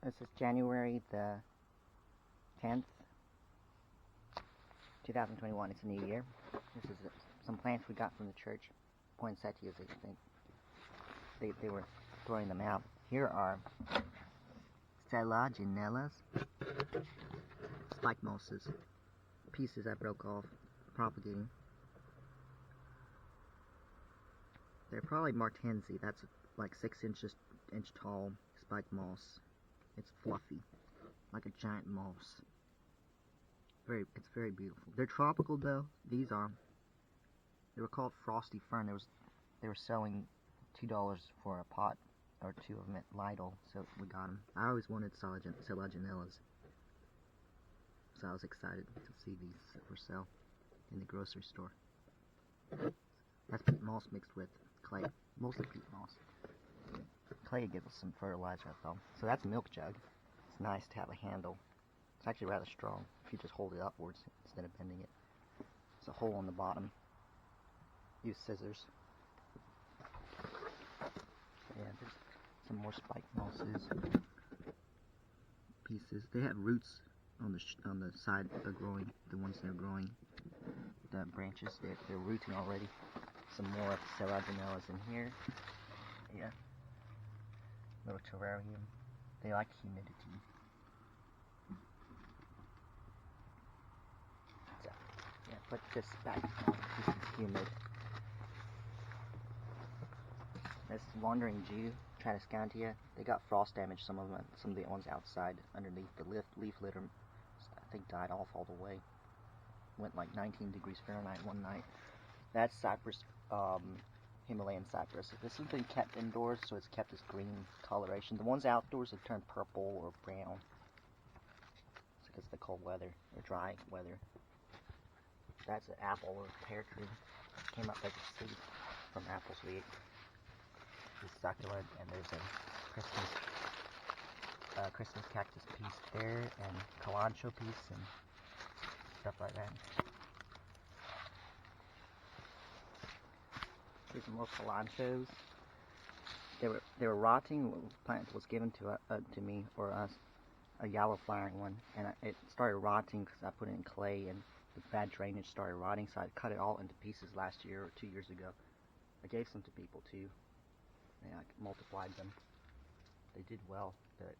This is January the 10th, 2021. It's a new year. This is some plants we got from the church. Poinsettias, I think. They were throwing them out. Here are Selaginellas, spike mosses, pieces I broke off, propagating. They're probably Martensi. That's like 6 inch tall spike moss. It's fluffy, like a giant moss. It's very beautiful. They're tropical though. They were called frosty fern. They were selling $2 for a pot or two of them at Lidl, so we got them. I always wanted Selaginellas, so I was excited to see these for sale in the grocery store. That's peat moss mixed with clay, mostly peat moss. Clay gives us some fertilizer, I thought. So that's a milk jug. It's nice to have a handle. It's actually rather strong if you just hold it upwards instead of bending it. There's a hole on the bottom. Use scissors. Yeah, there's some more spike mosses. Pieces. They have roots on the side that are growing. The ones that are growing, the branches, they're rooting already. Some more Selaginellas in here. Yeah. Little terrarium. They like humidity. So, yeah, put this back on. This is humid. This Wandering Jew, Tradescantia, they got frost damage. Some of the ones outside underneath the leaf litter, I think, died off all the way. Went like 19 degrees Fahrenheit one night. That's cypress. Himalayan cypress. This has been kept indoors, so it's kept this green coloration. The ones outdoors have turned purple or brown. It's because of the cold weather or dry weather. That's an apple or pear tree. It came up as a seed from apples we ate. It's succulent, and there's a Christmas cactus piece there, and Kalanchoe piece, and stuff like that. Here's some more Kalanchoes. They were rotting. The plant was given to me or us, a yellow flowering one, and it started rotting because I put it in clay, and the bad drainage started rotting. So I cut it all into pieces last year or 2 years ago. I gave some to people too. And I multiplied them. They did well.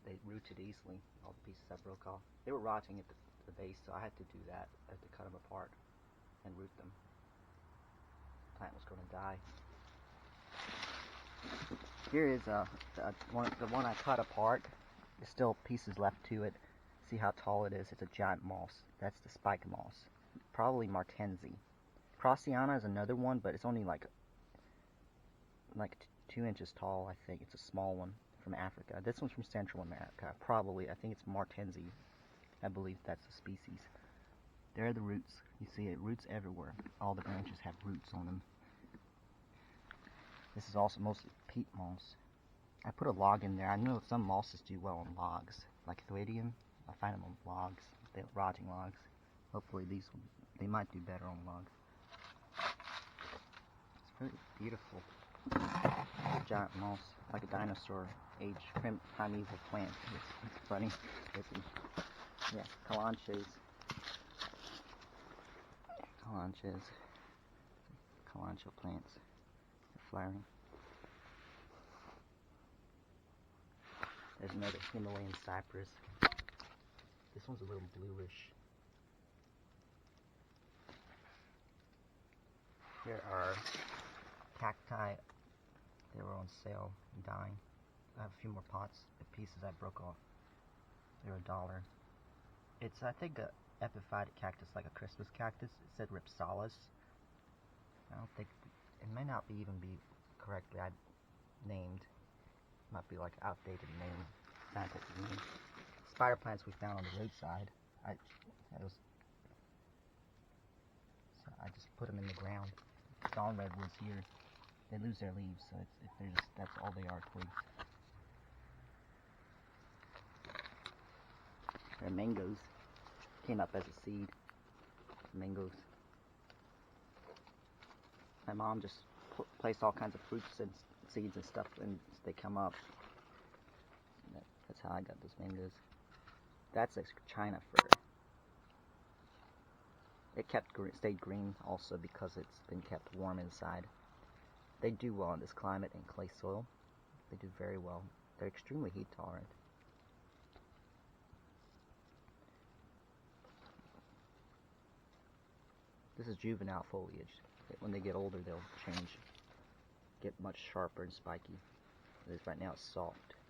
They rooted easily. All the pieces I broke off. They were rotting at the base, so I had to do that. I had to cut them apart and root them. The plant was going to die. Here is the one I cut apart. There's still pieces left to it. See how tall it is? It's a giant moss. That's the spike moss. Probably Martensi. Crociana is another one, but it's only like 2 inches tall, I think. It's a small one from Africa. This one's from Central America. Probably, I think it's Martensi. I believe that's the species. There are the roots. You see it, roots everywhere. All the branches have roots on them. This is also mostly peat moss. I put a log in there. I know some mosses do well on logs, like Thwaidium. I find them on logs, they're rotting logs. Hopefully they might do better on logs. It's really beautiful. It's a giant moss, like a dinosaur age primeval plant. It's funny. Yeah, Kalanchoes. Kalanchoe plants. They're flowering. There's another Himalayan cypress. This one's a little bluish. Here are cacti. They were on sale and dying. I have a few more pots, the pieces I broke off. They're $1. It's, I think, a epiphytic cactus, like a Christmas cactus. It said Ripsalis. I don't think, it may not even be correctly named. It might be like an outdated name, scientific name. Spider plants we found on the roadside. I just put them in the ground. Dawn redwoods here, they lose their leaves, so that's all they are, twigs. They're mangoes. Came up as a seed. Mangoes. My mom just placed all kinds of fruits and seeds and stuff, and they come up. That's how I got those mangoes. That's a China fir. It stayed green also because it's been kept warm inside. They do well in this climate and clay soil. They do very well. They're extremely heat tolerant. This is juvenile foliage. When they get older, they'll change, get much sharper and spiky. Right now it's soft.